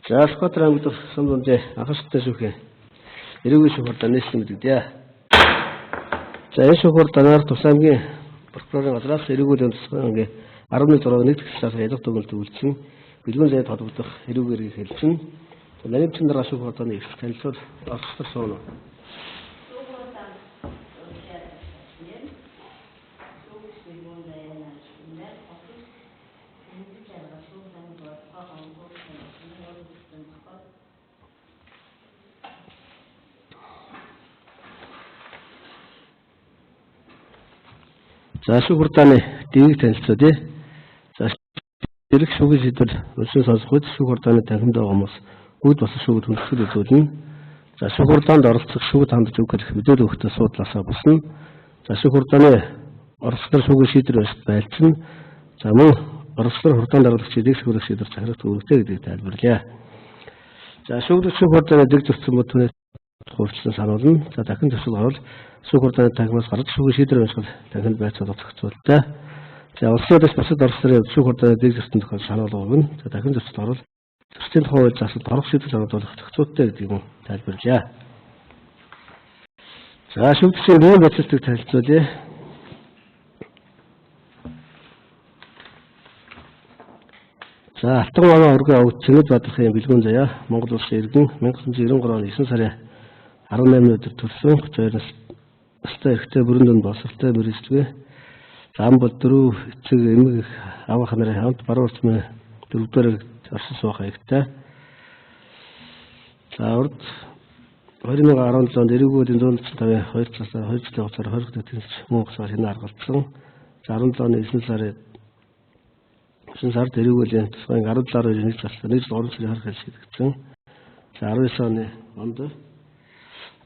За Скотер аймагт Сомдонжээ анхааралтай шүүхээ эрүүгийн шүүхурд нийслэл мэдэгдэе. За энэ шүүхурд данаар Тус аймгийн прокурорын газраас эрүүгийн дэвсгэрийн 11-6-1 гишүүнээс ялах дүгнэлт үйлдсэн бэлгүүн зайд холбогдох эрүүгийн эргийг хэлсэн. Нарийн цэндэр шүүхурданы их танилцуул орчтор сууна. За шүүхурдааны дээг танилцуулъя. За эрх шүүхийн сэдвэр өсөн сонсох үед шүүхурдааны танхимд байгаа хүмүүс үүд бас шүүхэд хүндэтгэл үзүүлнэ. За шүүхурдаанд оролцох шүүхэд хандж өгөх мэдээлэл өгөхтэй суудлаасаа бусна. За шүүхурдааны оролцох шүүхийн шийдвэр байлцсан. За мөн оролцох хурдаанд дараалагчид дээг шүүхрэх шийдвэр захирах үүрэгтэй гэдгийг тайлбарлая. За шүүхурдааны дэг зөрчил мөтнөөс хуульчлан сануулна. За дахин төсөв орол шүүхурдааны танхимаас гарч шүүхийн шийдвэр уншихад танхимд байцаалах зохицуултаа. За улсуудаас бусад оролцоорын шүүхурдааны дэг зөрчлийн тохиол сануулга өгнө. За дахин төсөв орол зөрчлийн тухай засалд орох шийдвэр сануулгах зохицуултаа гэдгийг тайлбарлая. За шүүгчийн бие бодолтыг танилцуулъя. За Алтан манай ургийн овд Цэнэд Бадрахын бэлгүүн заяа Монгол улсын иргэн 1993 оны 9 сарын 18-ны өдөр төрсөн 32 настай эрэгтэй бүрэн дүнд боловсролтой мэргэжлэгээ зам бол 4 эцэг эмэг авах нарын хамт баруун орчмын 4-р орсон суух хаягтай. За урд 2017 онд эрүүгийн 145 2 жилийн хугацаар 20 дэтгэж мөн хугацаар хинэ аргалцсан. За 17 оны 9 сард эрүүгийн тусгай 17-аар нэг заслаа нэг 3 сарын 20 хэл шийдэгдсэн. За 19 оны онд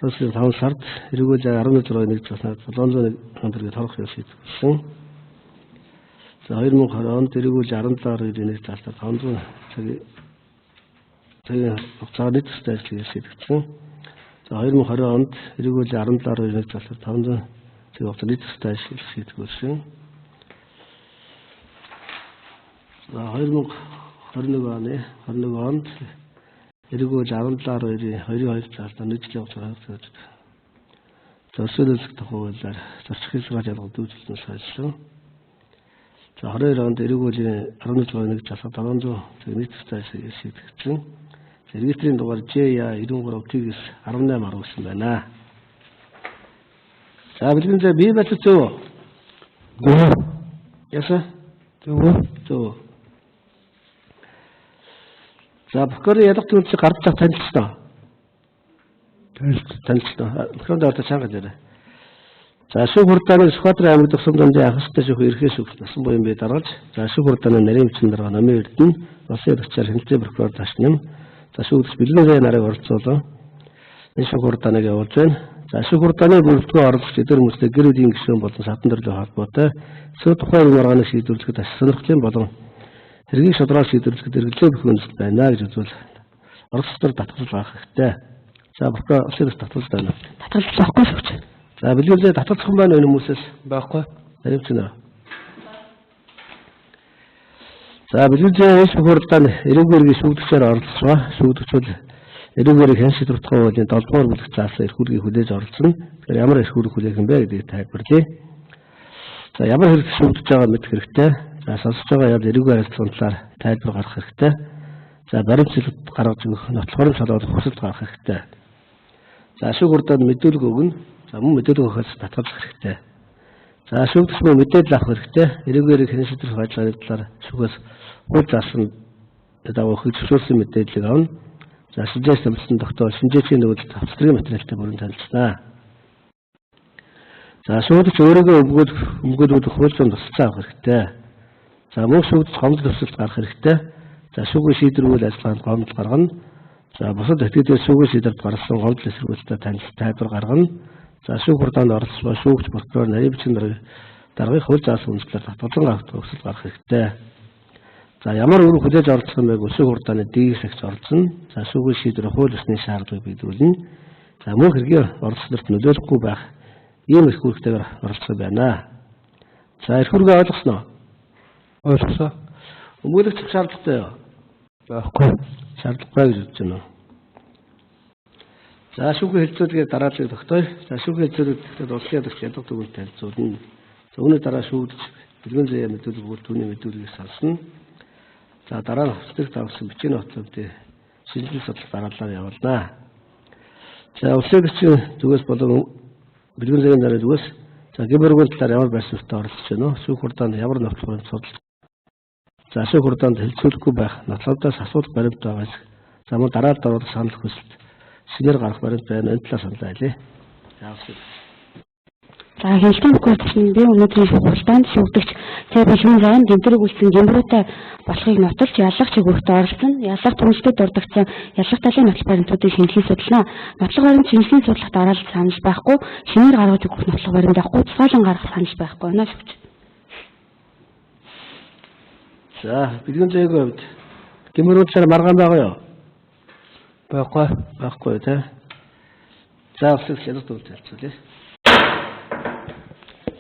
5 сард эрүүгийн 11-6-1 заснаар 701 хоног торох хэл шийдэгдсэн. За 2020 онд эрүүгийн 17-аар 1 заснаар 500 цагийн хугацаар нэг төстэй ажил шийдэгдсэн. За 2020 онд эрүүгийн 17-аар 1 заснаар 500 цагийн хугацаар нэг төстэй ажил шийдэгдсэн. За 2021 оны 21 онд эрүүгийн 17-аар 22 заснаар 1 жилийн хугацаар зорьсолцох тухайлаар зорчих хэлсгаж ялгаж дүүжилсэн сайжлан. За 22 онд эрүүгийн 11-1 заснаар 700 цагийн нэг төстэй ажил шийдэгдсэн. Регистрийн дугаар J93TGS 18 гарсан байна. За бэлгэн зэ бие бацц зөв. Яса? Зөв. За прокурорын ялах зүйлс гарч цах танилцсан. Прокурорын ортой чанга дээр. За шүүхурдааны Скотер аймагт Сомдонжээ анхааралтай шүүх эрхээ шүүх насан буян бие дараалж за шүүхурдааны нарийн цэндэр номын эрдэнэ улсын төвчээр хэмжээ прокурор ташнам. За шүүгч бэлгэн зай нарыг оролцуулан энэ шүүхурдааныг явуулж байна. За шүүхурдааны бүрэлдэхүүн оролцогч эдгээр хүмүүстэй гэр бүлийн гишүүн болон садан төрлөө холбоотой зөв тухайн маргааны шийдвэрлэхэд ашиг сонирхлын болон хэргийг шударгаар шийдвэрлэхэд эргэлзээ бүх үндэс байна гэж үзвэл оролцогчдод татгалзал гаргах хэрэгтэй. За прокурор улсын татгалзал байна. Татгалзал авахгүй шүүгч. За бэлгэн зай татгалзах юм байна энэ хүмүүсээс байхгүй. Хариуцна. За бэлгэн зай шүүхурдааны эрүүгийн эргийн шүүгдэгчээр оролцож байгаа. Шүүгдэгчүүд эрүүгийн эрийг хэн шийдвэрлэх хуулийн 7-р бүлэг заасан эрх үүргийг хүлээж оролцсон. Тэгэхээр ямар эрх үүрэг хүлээх юм бэ гэдгийг тайлбарлая. За ямар хэрэг шүүгдэж байгааг мэдэх хэрэгтэй. За сонсож байгаа ял эрүүгийн харилцааны талаар тайлбар гаргах хэрэгтэй. За баримтсалд гаргаж өгөх нотлохоор шалгуулах хүсэлт гаргах хэрэгтэй. За шүүхурдаанд мэдүүлэг өгнө. За мөн мэдүүлэг өгөхөөс татгалзах хэрэгтэй. За шүүгдэгч мөн мэдээлэл авах хэрэгтэй. Эрүүгийн эрийг хэн шийдвэрлэх ажиллагааны талаар шүүхээс хууль заасан дагуу зөвшөөрсөн мэдээллийг авна. За шинжээс томилсон тогтоол шинжээчийн нөлөөлөлт австрийн материалтай бүрэн танилцлаа. За шүүгдэгч өөрөөгөө өмгөөлөх хуулинд тусалцаа авах хэрэгтэй. За мөн шүүгдэгч гомдол төсөлд гарах хэрэгтэй. За шүүгийн шийдвэр үйл ажиллагаанд гомдол гаргана. За бусад этгээдээс шүүгийн шийдвэрт гаргасан гомдол эсэргүүцэлтэй тайлбар гаргана. За шүүхурдаанд оролцож байгаа шүүгч прокурор нарийн бичгийн даргыг хууль заасан үндэслэлээр татгалзан авах төгсөл гаргах хэрэгтэй. За ямар үүрэг хүлээж оролцох юм бэ гэвэл шүүхурдааны дээгсэгч оролцно. За шүүгийн шийдвэр хууль ёсны шаардлагыг биелүүлнэ. За мөн хэргийн оролцолт нөлөөлөхгүй байх ийм эрх үүрэгтэйгээр оролцох байна. За эрх үүргээ ойлгосноо? Ойлгосон. Өмгөөлөгч шаардлагатай юу? Байхгүй. шаардлагагүй гэж үзэж байна. За шүүхийн хэлцүүлгээ дараалал тогтооё. За шүүхийн хэлцүүлэгт улсын ядарч ялга дүгнэлт хэлцүүлнэ. Үүний дараа шүүгдэж бэлгэн заяа мэдүүлэг өгвөл түүний мэдүүлгийг салсна. За дараа нь хөтлөх давсан бичгийн нотлуудын шинжилгээ судлах дараалал явуулнаа. За улсын ядарчийн зүгээс болон бэлгэн заяаны нарын зүгээс за гибрэгүүл талаар ямар байр суурьтай оролцож байна вэ? Шүүх хурдаанд ямар нотлохыг судалж. За шүүх хурдаанд хэлцүүлэхгүй байх нотлуудаас асуулах баримт байгаа. За мөн дараалал оруулах санал хүсэлт шинээр гарах баримт байна. Энэ талаар саналаа хэлье. За хэлтийн бүхэлдсэн би өнөөдрийн шүүхурдаанд шүүгдэгч цэг бэлгэн заяан гэмтрэг үлдсэн гэмрүүтэй болохыг нотолж яллах чиглэлд оролцсон. Яллах түншлэд дурдгдсан яллах талын нотлох баримтуудыг шинжилгээ судалнаа. Нотлох баримт шинжилгээ судлах дараалал санал байхгүй, шинээр гаргаж өгөх нотлох баримт авахгүй, тусгаалan гаргах санал байхгүй байна шүүгч. За бэлгэн заяагийн хувьд гэмрүүтээр маргаан байгаа юу? Байхгүй тий. За улсын ялгах дүгнэлт хэлцүүлээ.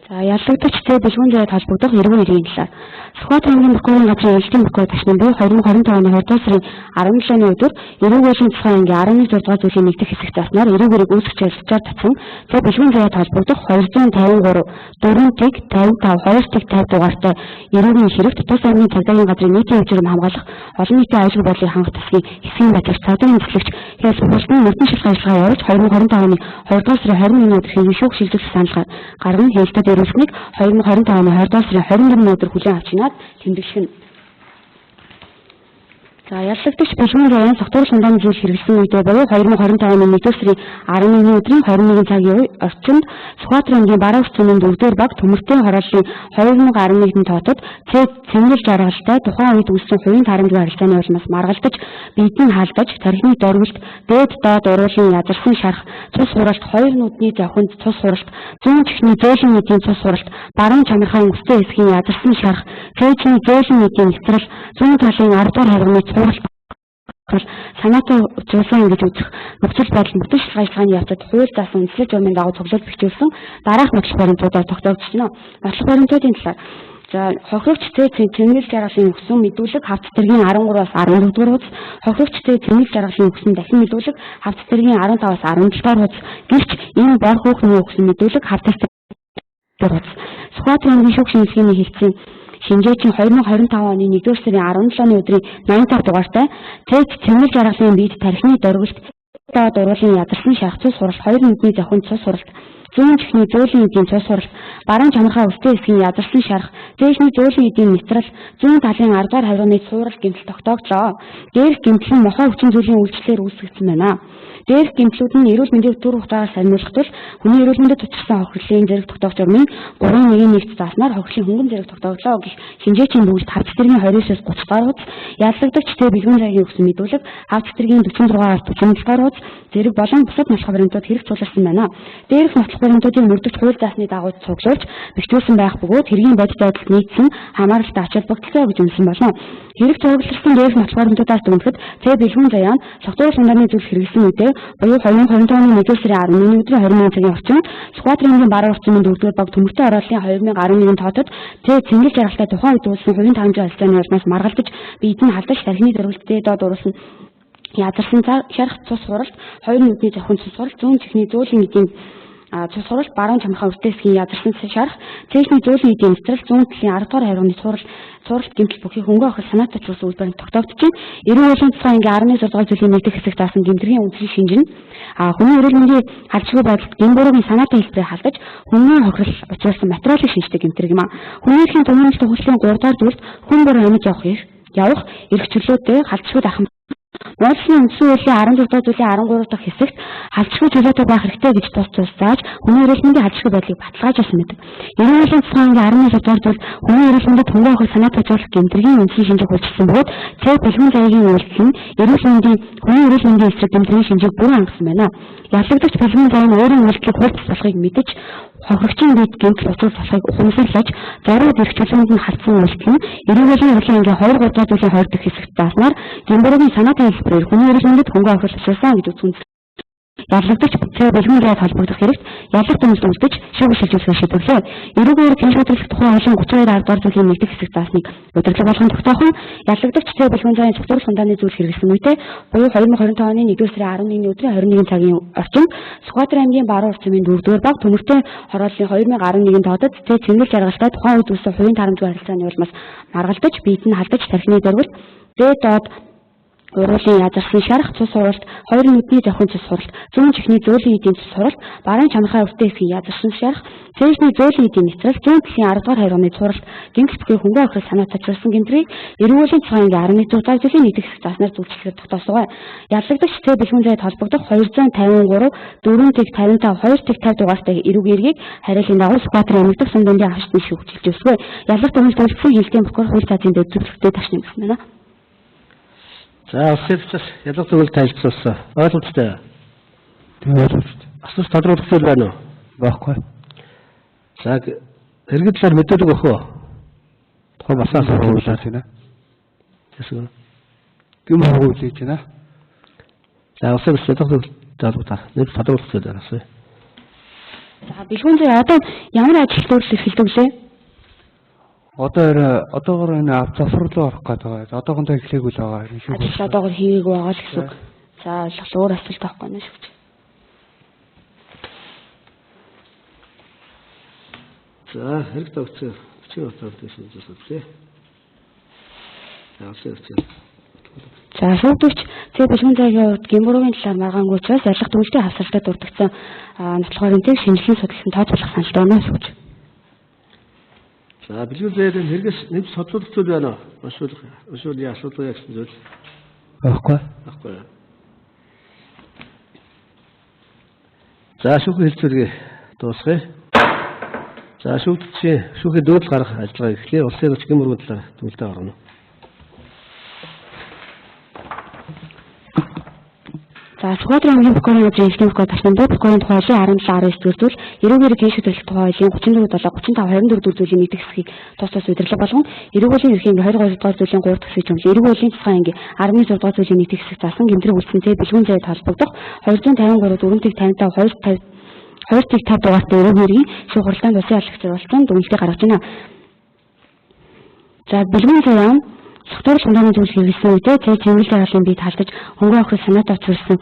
За яллагдагч цэг бэлгэн заяад холбогдох эргэн иргэн талаар Сүхбаатар аймгийн прокурорын газрын ажилтны прокурор ташны буюу 2025 оны 20 сарын 17-ны өдөр эрүүг болон цэцгийн ангийн 11 дугаар зүйлийн нэгдэх хэсэг заснаар эрүүг эрэг үүсгэж ажиллаж татсан цэг бэлгэн заяад холбогдох 253 4-ийг 55 2-ийг 50 дугаартай эрүүгийн хэрэгт тус аймгийн цагдаагийн газрын нийтийн хэмжээнд хамгаалах олон нийтийн аюулгүй байдлыг хангах засгийн хэсгийн бадрагч цагдаагийн зөвлөгч Хяс Хурдан мөрдөн шилжих ажиллагаа явуулж 2025 оны 2 дугаар сарын 21-ний өдөр хэвийн шүүх шилжүүлэх санал гарган хэлтэд эрүүлсэнийг 2025 оны 2 дугаар сарын 24-ний өдөр хүлээн авч чинаад тэмдэглэхэн. За яллагдагч бэлгэн заяан согтуур шундааны зүйл хэрэглэсэн үедээ буюу 2025 оны 1-р сарын 11-ний өдрийн 21 цагийн орчинд Сүхбаатар аймгийн Баруун Цэцэн 4-р баг төмөртэй хорооллын 2011-ний тоотод цэнгэл жаргалтай тухайн үед үүссэн хувийн тарамжгүй харилцааны улмаас маргалдаж, биедний хаалгаж, тархины дөрвөлт, дээд доод уруулын язарсан шарх, цус хуралт, хоёр нүдний завхинд цус хуралт, зүүн чихний зөөлөн эдийн цус хуралт, баруун чанархайн өстэй хэсгийн язарсан шарх, цээжний зөөлөн эдийн нэвтрэл, зүүн талын 10 дугаар харганы санаатай зулсан ингэж үзэх нөхцөл байдал мөрдөн шилжих ажиллагааны явцад хууль заасан үндэслэл журмын дагуу цуглуулж бичүүлсэн дараах нотлох баримтуудаар тогтоогдчихно. Нотлох баримтуудын талаар за хохирогч цэнгэл жаргалын өгсөн мэдүүлэг хавц тэргийн 13-аас 14 дугаар хуудас, хохирогч цэнгэл жаргалын өгсөн дахин мэдүүлэг хавц тэргийн 15-аас 17 дугаар хуудас, гэрч энэ бор хүүхний өгсөн мэдүүлэг хавц тэргийн хуудас. Сүхбаатар аймгийн шүүх шинжилгээний хэлтсийн шинжээчийн 2025 оны 1-р сарын 17-ны өдрийн 85 дугаартай цэнгэл жаргалын биед тархины дөрвөлт, доод уруулын ядарсан шарх цус хуралт, хоёр нүдний завхинд цус хуралт, зүүн чихний зөөлөн эдийн цус хуралт, баруун чанархай өстэй хэсгийн ядарсан шарх, цээжний зөөлөн эдийн нэвтрэл, зүүн талын 10 дугаар харганы цуурал гэмтэл тогтоогдлоо. Дээрх гэмтэл нь мохоо хүчин зүйлийн үйлчлэлээр үүсгэгдсэн байна. Дээрх гэмтлүүд нь эрүүл мэндийн төр хугацаагаар сарниулах тул хүний эрүүл мэндэд учирсан хохирлын зэрэг тогтоогч журмын 3.1-т зааснаар хохирлын хөнгөн зэрэг тогтооглоо гэх шинжээчийн бүгд хавц тэргийн 29-оос 30 дугаар хуудас, яллагдагч цэг бэлгэн заяагийн өгсөн мэдүүлэг хавц тэргийн 46-аас 47 дугаар хуудас зэрэг болон бусад нотлох баримтууд хэрэг цугларсан байна. Дээрх нотлох баримтуудын мөрдөгч хууль заасны дагуу цуглуулж бичүүлсэн байх бөгөөд хэргийн бодит байдалд нийцсэн хамааралтай ач холбогдолтой гэж үнэлсэн болно. Хэрэг цугларласан дээрх нотлох баримтуудаас дүгнэхэд цэг бэлгэн заяан согтуур шундааны зүйл хэрэглэсэн үедээ буюу 2025 оны 1-р сарын 11-ний өдрийн 20 цагийн орчинд Сүхбаатар аймгийн Баруун Цэцэн 4-р баг төмөртэй хорооллын 2011 тоотод цэнгэл жаргалтай тухайн үед үүссэн хувийн таамжийн харилцааны улмаас маргалдаж, биедний халдаж, тархины дөрвөлттэй доод уруулсан ядарсан шарх цус хуралт, хоёр нүдний завхинд цус хуралт, зүүн чихний зөөлөн эдийн цус хуралт, баруун чанархай өстэй хэсгийн ядарсан шарх, цээжний зөөлөн эдийн нэвтрэл, зүүн талын 10 дугаар харганы цууралт гэмтэл бүхий хөнгөн охир санаатай чуулсан үйл баримт тогтоогдчихэв. Эрүүл болон цэцгийн ангийн 11 дугаар зүйлийн нэгдэх хэсэг заасан гэмтрийн үндсийн шинжин хүний эрүүл мэндийн халдшгүй байдалд гэмбургийн санаатай хэлбэрээр халдаж хүний хохирол учруулсан материалыг шинждэг гэмтрэг юм а. Хүний эрхийн томооны төвхөлийн 3 дугаар зүйлд хүн бүр амьд явах эрх чөлөөтэй халдшгүй ахын Монголын үндсэн хуулийн 16 дугаар зүйлийн 13 дахь хэсэгт халдшгүй чөлөөтэй байх хэрэгтэй гэж тус зааж хүний эрүүл мэндийн халдшгүй байдлыг баталгаажуулсан байдаг. Эрүүл болон цэцгийн ангийн 11 дугаар зүйл хүний эрүүл мэндэд хөнгөн охир санаа төвжүүлэх гэмтрийн үндсийн шинжийг hulчилсан бөгөөд цэг бэлгэн заяагийн үйлдэл нь хүний эрүүл мэндийн эсрэг гэмтрийн шинжийг бүрэн хангасан байна. Яллагдагч бэлгэн заяаны өөрийн үйлдэлийг хуульч болохыг мэдэж хохирогчийн дэд гэмтэл учруулах болохыг ухамсарлаж зарууд эрх чөлөөнд нь халтсан үйлдэл нь эрүүл болон урлагийн ангийн 2 дугаар зүйлийн 2 дахь хэсэгт зааснаар гэмбургийн санаатай хэлбэрээр хүний эрүүл мэндэд хөнгөн охир учруулсан гэж үзсэн. ярлагдаж цэвэр бэлгүүнээр холбогдох хэрэгт ялах дүнэлт үлдэж шүүх шилжүүлэх шийдвэрлэв. Эрүүгээр гинт хөдөлгөх тухайн хуулийн 32 дугаар зүйлийн нэгдэх хэсэг заасныг удирдлага болгон тогтоохон ярлагдагч цэвэр бэлгүүн зайн зөвхөн хундааны зүйл хэрэглэсэн үедээ буюу 2025 оны 1-р сарын 11-ний өдрийн 21 цагийн орчимд Сүхбаатар аймгийн Баруун Урчмын 4-р баг Төмөртэй хорооллын 2011 тоодод цэвэр жаргалтай тухайн үед үүссэн хувийн тарамжгүй харилцааны улмаас маргалдаж биед нь халдаж тархины дөрвөл дээд доод уруулын язарсан шарах цус суралт, хоёр нүдний зохин цус суралт, зүүн чихний зөөлөн эдийн цус суралт, барын чанархай өртөө хэсгийн язарсан шарах, цэежний зөөлөн эдийн нэвтрэл, зүүн дэлхийн 10 дугаар хайрганы цуралт, гинх бүхий хөнгөн охрол санаа цочруулсан гэмтрийг эрүүлийн цагаангийн 11 дугаар зүйлийн нэгдэх хэсэг заснаар зөвчлөхөөр тогтоосгоо. Яллагдагч цэвэр бэлгүүн зайд холбогдох 253 4.55 2.50 дугаартай эрүүг эргийг хариулын дагуу Сүхбаатар аймаг дахь Сүмдүндийн авшигчны шүүгчилжүүлсэн. Яллах дүгнэлт төлөвлөсөн хилдийн прокурор хууль цаазын дэд зөвлөлтөд ташны гэсэн байна. За улсаас ялах зөвлөлт тайлбарласан. Ойлгомжтой. Тийм ойлгомжтой. Асууж тодруулах зүйл байна уу? Баггүй. За иргэд талаар мэдээлэл өгөх үү? Тухайн басаас хуулиар тийм ээ. Тэсгүй. Гүм хууль хийж байна. За улсаас ялах зөвлөлт тайлбарлах. Нэг тодруулах зүйл байна. За бэлгүүн зай одоо ямар ажил төрөл эрхэлдэг лээ? Одоогоор энэ завсар руу орох гэдэг байгаа. Одоогондоо эхлэегүй л байгаа. Ажил одоогоор хийгээгүй байгаа л гэсэн үг. За ойлголоо өөр асуулт авахгүй нэ шүүгч. За хэрэг төгсөө бичиг утгаар дэвшүүлж үзлээ. За улсаас За шүүгч цэвэр бэлгүүн зайгийн хувьд гэмбургийн талаар маргаангүй учраас ялах дүгнэлтийн хавсалтай дурдгдсан нотлохоор энэ шинжилгээ судалсан тооцоолох саналтай байна шүүгч. За бэлгүүн зайд хэрэгс нэвс содлуулах зүйл байна уу? Ушуулын асуудал гэсэн зүйл. Баггүй. Баггүй. За шүүхийн хэлцүүлгээ дуусгая. За шүүхийн дөөдөл гаргах ажиллагаа эхлэе. Улсын хурлын гэмбургийн талаар дүгнэлтээ гаргана. За Сүхбаатар аймгийн прокурорын газрын хэлтийн прокурор ташнанд прокурорын тухай хуулийн 17-19 зүйл эрүүгээр гин шийдвэрлэх тухай хуулийн 34-7 35-22 дүр зүйлийн нэгдэх хэсгийг тус удирдлага болгон эрүүгийн эрхийн 22 дугаар зүйлийн 3 дахь хэсэг жумс эрүүгийн цэцгийн ангийн 16 дугаар зүйлийн нэгдэх хэсэг заасан гэмтрэг үлдсэнтэй бэлгүүн зайд холбогдох 253 4.55 2.50 дугаартай эрүүгийн шүүх хуралдаанд улсын алхагч оролцсон дүгнэлтийг гаргаж байна. За бэлгүүн зай Согтуурал хундааны зүйл хэрэглэсэн үедээ цэвэр жаргалын биед халдаж хөнгөн охрол санаатай очруулсан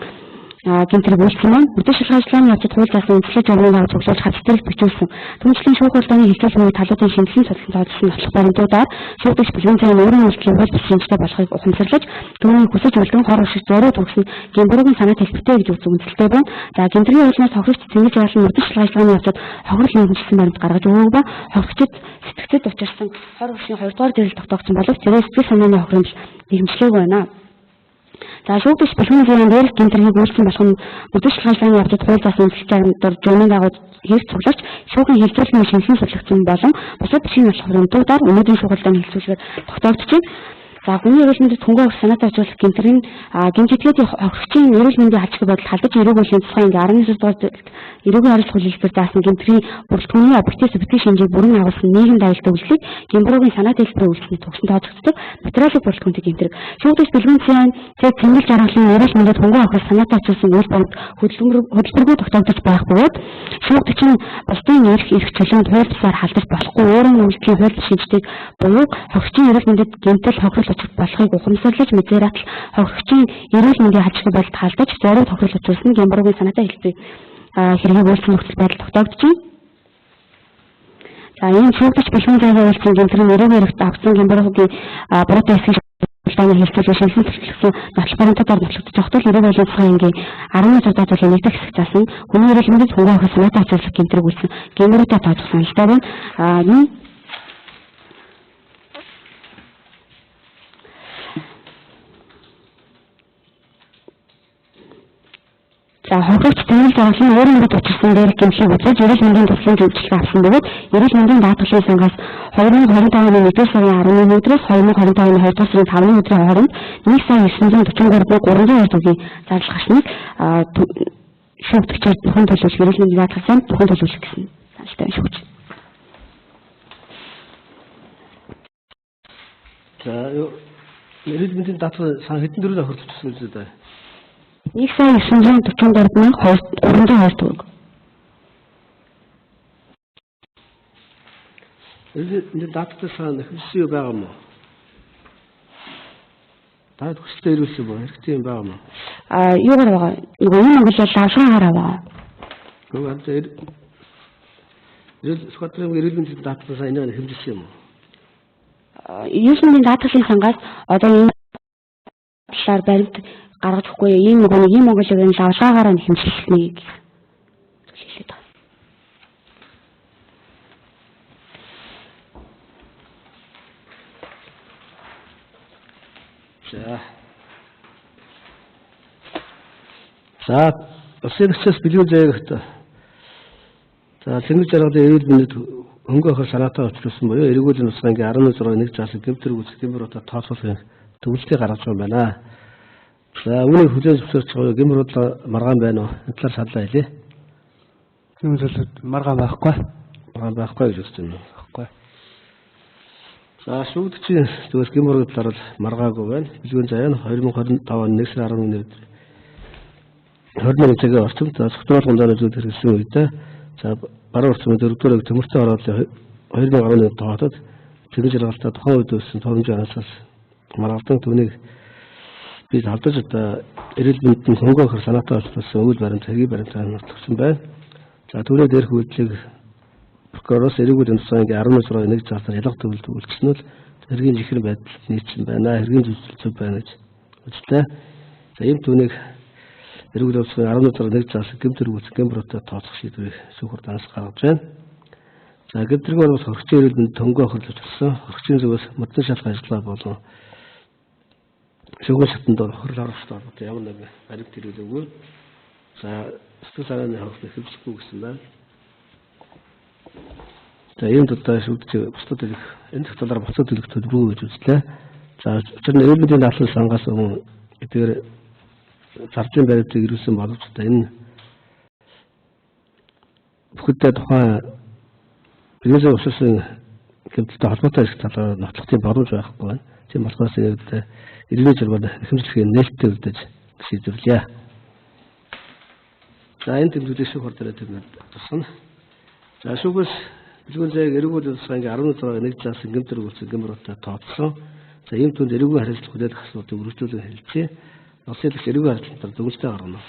гэмтрэг үйлчлэн маань бүтэц шалгах ажлын явцад хууль заасан үндэслэл журмын дагуу цуглуулж хавцлалт бичүүлсэн. Түншлэн шүүх хуралдааны хэлцүүлэх үед талуудын шинжилсэн судалсан тооцсон нотлох баримтуудаар шүүгч бэлгүүн зайны өөрийн үйлчлэлийн хууль бусдын болохыг ухамсарлаж түүний хүсэж үлдэн хор шиг зөрөө төгсөн гэмбургийн санаа хэлбэртэй гэж үзсэн үндэслэлтэй байна. За гэмтрийн уулнаас хохирогч цэвэр жаргалын бүтэц шалгах ажлын явцад хохирол нэмэгдсэн баримт гаргаж өгөөг ба хохирогчд сэтгцэд учирсан хор улсын 2 дугаар дээр тогтоогдсон боловч тэрээр сэтгэл санааны хохиромж нэмэгдлээгүй байна. За шүүгч бэлгүүн зайны дээр гэмтрийг үйлчлэн болох нь бүтэц шалгалтын явцад хууль заасан үндэслэлээр журмын дагуу хэрэг цуглаж шүүхийн хэлцүүлгийн шинжилгээ судлагдсан болон бусад бичгийн хохиромжуудаар өнөөдрийн шүүх хуралдааны хэлцүүлгээр тогтоогдчихэв. За хүний эрүүл мэндэд хөнгөн охрол санаатай очруулах гэмтрийн гэмтэтгээд хохирогчийн эрүүл мэндийн халдвар бодол халдаж эрүүгийн тухайн 19 дугаар эрүүгийн харилцах хэлбэр заасан гэмтрийн бүрэлдэхүүний объектив субъектив шинжийг бүрэн агуулсан нийгэм даялт үйлчлэг гэмбургийн санаа хэлбэрийн үйлчлэлийн төгсөн тооцогддог материалын бүрэлдэхүүнтэй гэмтрэг шүүгч бэлгүүн зайн цэвэр жаргалын эрүүл мэндэд хөнгөн охрол санаатай очруулсан үйл бодолд хөдөлмөргүй тогтоогдож байх бөгөөд шүүгч нь бусдын эрх чөлөөнд хууль бусаар халдаж болохгүй өөрийн үйлчлэлийн хууль шинжтэйг буюу хохирогчийн эрүүл мэндэд гэмтэл хохирол болохыг ухамсарлаж мэдээр атал хохирогчийн эрүүл мэндийн хажигтай болд халдаж зориг хохирол учруулсан гэмбургийн санаатай хэлбэрийг хэргийг үйлчлэх нөхцөл байдал тогтоогдчихэв. За энэ шүүгч бэлгүүн зайгийн үйлчлэн гэмтрийн эрүүгийн хэрэгт авсан гэмбургийн буруутай хэсгийг шалгалтын хэлцүүлэг шинжилсэн төлөвлөсөн нотлох баримтуудаар нотлогдож тогтвол эрүүгийн цэцгийн ангийн 11 дугаар зүйлийн нэгдэх хэсэг заасан хүний эрүүл мэндэд хөнгөн охрол санаатай очруулах гэмтрэг үйлсэн гэмбуруутай тооцох саналтай байна. За хохирогч цэвэр жаргалын өөрийн мэд учирсан дээр гэмшиг үзэж эрүүл мэндийн туслын зөвчлөг авсан бөгөөд эрүүл мэндийн даатгалын сангаас 2025 оны 1-р сарын 11-ний өдрөөс 2025 оны 2-р сарын 5-ны өдрийн хооронд 1,943,302 төгрөгийн зардал гарсныг шүүгчээр бүхэн төлөвлөж эрүүл мэндийн даатгалын бүхэн төлөвлөх гэсэн саналтай байна шүүгч. За эрүүл мэндийн даатгал сан хэдэн дөрөв тохиолдсон зүйл үү? 1,943,302 төгрөг. Энэ дататасаа нэхэлсэн юу байгаа юм уу? Таад хүсэлтэй ирүүлсэн боо хэрэгтэй юм байгаа юм уу? Юугаар байгаа? Нөгөө энэ Монголд лавшгаагаар байгаа. Нөгөө хамтаа Скотланд эрүүл мэндийн дататасаа энийг хэмжилсэн юм уу? Эрүүл мэндийн даатгалын сангаас одоо энэ талаар баримт гаргаж өгөхгүй ийм нөгөө ийм Монголыг энэ лавшгаагаараа хэмжилсэнийг хэлээд байна. За улсын төсөөс билүүн зээгт за Цэнгэл жаргалын эрүүл мэндэд хөнгөөхөр санаатай очруулсан буюу эрүүл нусгийн 11.1 заасан гэмтэр үүсэх гэмруудаа тооцоолохын төвлөлтийг гаргаж байгаа юм байна. За үүнийг хүлээн зөвшөөрч байгаа гэмрууд маргаан байна уу? Энэ талаар саналаа хэлье. Гэмрүүд маргаан байхгүй. Маргаан байхгүй гэж үзсэн юм. Байхгүй. За шүүгдчийн зүгээр гэмрүүд талаар маргаагүй байна. Билгүүн заяа 2025 оны 1 сарын 11-нд 21 цагийн орчимд зөвхөн гондааны зүйл хэрэгсэн үедээ за баруун орчмын 4-р төмөртэй оролцоо 2011 тоотод Цэнгэл жаргалтаа тухайн үед үүссэн тооромжийн анхаас маргалдан түүнийг бид алдаж одоо эрүүл мэндэд хөнгөөхөр санаатай олцсон үйл баримт хэргийг баримтаар нотлогдсон байна. За түүний дээрх үйлчлэг прокуророос эрүүл мэндийн 11.1 заасаар ялах төвлөлт үйлчлэнүүл хэргийн жихрэн байдалд нийцсэн байна. Хэргийн зөвлөлт байна гэж үзлээ. За ийм түүнийг эрүүл мэндийн 11.1 заасан гэмтэр үүсэх гэмрүүтээ тооцох шийдвэрийг шүүхэр данаас гаргаж байна. За гэмтэргийн бас хөрөгчийн эрүүл мэндэд хөнгөөхөрлөж болсон. Хөрөгчийн зүгээс модны шалгах ажиллагаа болон шүүгэн шатанд хөрөл оруулалттай холбоотой ямар нэг баримт ирүүлээгүй. За сэтгэл санааны хавьд хэвлэхгүй гэсэн байна. За ийм тулдаа шүүгч бусдад ирэх энэ талаар буцаад хэлэх төлбөргүй гэж үзлээ. За учир нь эрүүл мэндийн дадлал сангаас өмнө эдгээр зарчим баримтыг ирүүлсэн боловч энэ бүхэддээ тухайн бизнес уссан гэмтэлтэй холбоотой их талаар нотлохын боломж байхгүй байна. Тийм болохоос эрүүл зэрэг хэмжлэхийн нээлттэй үлдээж шийдвэрлэе. За энэ тэмдэглэлийг шүүх ордороо тэмдэглэж тусгана. За шүүгээс билгүүн зээг эрүүл нусгийн 11.1 заасан гэмтэр үүсэх гэмрүүтээ тооцсон. За ийм түнд эрүүл харилцах хүлээлт асуудлыг үргэлжлүүлэн хэлжээ. Улсын төсөл эрүүл харилцаанд зөвлөлтөө гаргана.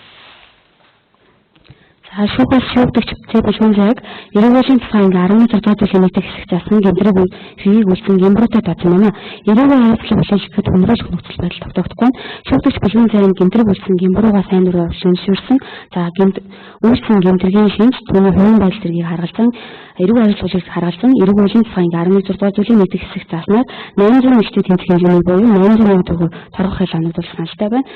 За шүүгээс шүүгдэгч билгүүн зээг эрүүл цэцгийн 16 жилийн нийт хэсэг заасан гэмтрэг хийг үлдсэн гэмрүүтээ тооцсон байна. Эрүүл харилцах хүлээлтэд хүндрэлж нөхцөл байдал тогтоогдохгүй. Шүүгдэгч билгүүн зээг гэмтрэг үлдсэн гэмрүүгээ сайн дураар шүншүүрсэн. За үүссэн гэмтргийн шинж түүний хувийн байдал зэргийг харгалзан эрүүл харилцагчид харгалзан эрүүл цэцгийн 16 жилийн нийт хэсэг зааснаар 800 нийтийн тэмдэг хэмжээний буюу 800 төгрөг торгох хэл оногдуулах саналтай байна.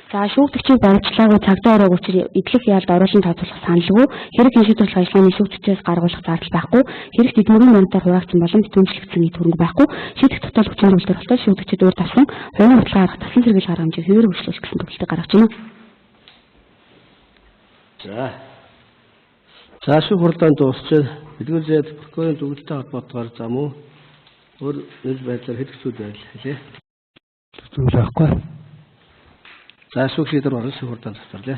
За шүүгдэгчийг баримтлаагүй цагдаа ороогүй учраас эдлэх яалд оруулан тооцоолох саналгүй хэрэг хиншийдвэрлэх ажиллагааны шүүгдэгчээс гаргуулах зардал байхгүй хэрэг тэдмөрийн манитаар хуваагдсан болон битүүнчлэгдсэний төрөнг байхгүй шийдэх тотал хүчин төвлөрөх болтой шүүгдэгчид өөр тавсан хувийн хутлаа гаргах тасан зэрэг гаргах хэмжээ хэвээр хөшлөх гэсэн төвлөлтөд гаргаж байна. За шүүх хурлаанд дуусчаад билгүүн зээг прокурорын зөвлөлтөд холбоотойгоор зам уу өөр нэг байдлаар хэлэхцүүд байл хэлээ. Зүйл байхгүй. За шүүх шийдвэр орон шүүх хурлаанд цацарлаа.